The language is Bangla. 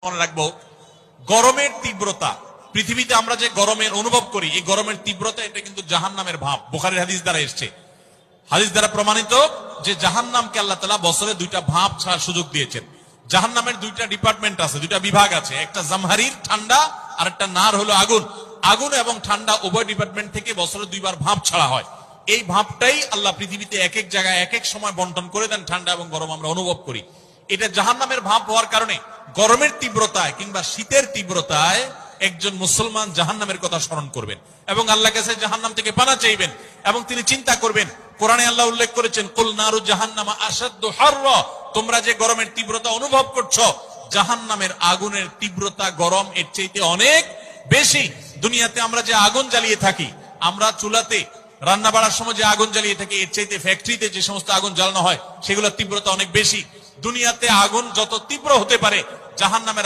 মনে রাখবো গরমের তীব্রতা, পৃথিবীতে আমরা যে গরমের অনুভব করি এই গরমের তীব্রতা এটা কিন্তু জাহান্নামের ভাব। বুখারীর হাদিস দ্বারা এসেছে, হাদিস দ্বারা প্রমাণিত যে জাহান্নামকে আল্লাহ তাআলা বছরে দুইটা ভাব ছাড়ার সুযোগ দিয়েছেন। জাহান্নামের দুইটা ডিপার্টমেন্ট আছে, দুইটা বিভাগ আছে, একটা জামহারির ঠান্ডা আর একটা নার হলো আগুন। আগুন এবং ঠান্ডা উভয় ডিপার্টমেন্ট থেকে বছরে দুইবার ভাব ছাড়া হয়। এই ভাবটাই আল্লাহ পৃথিবীতে এক এক জায়গায় এক এক সময় বন্টন করে দেন, ঠান্ডা এবং গরম আমরা অনুভব করি। এটা জাহান্নামের ভাব হওয়ার কারণে গরমের তীব্রতায় কিংবা শীতের তীব্রতায় একজন মুসলমান জাহান্নামের কথা স্মরণ করবেন এবং আল্লাহর কাছে জাহান্নাম থেকে পানা চাইবেন এবং তিনি চিন্তা করবেন। কোরআনে আল্লাহ উল্লেখ করেছেন, কুল নারু জাহান্নামা আশাদ্দু হাররা, তোমরা যে গরমের তীব্রতা অনুভব করছো জাহান্নামের আগুনের তীব্রতা গরম এর চাইতে অনেক বেশি। দুনিয়াতে আমরা যে আগুন জ্বালিয়ে থাকি, আমরা চুলাতে রান্না বাড়ার সময় যে আগুন জ্বালিয়ে থাকি এর চাইতে ফ্যাক্টরিতে যে সমস্ত আগুন জ্বালানো হয় সেগুলোর তীব্রতা অনেক বেশি। দুনিয়াতে আগুন যত তীব্র হতে পারে জাহান্নামের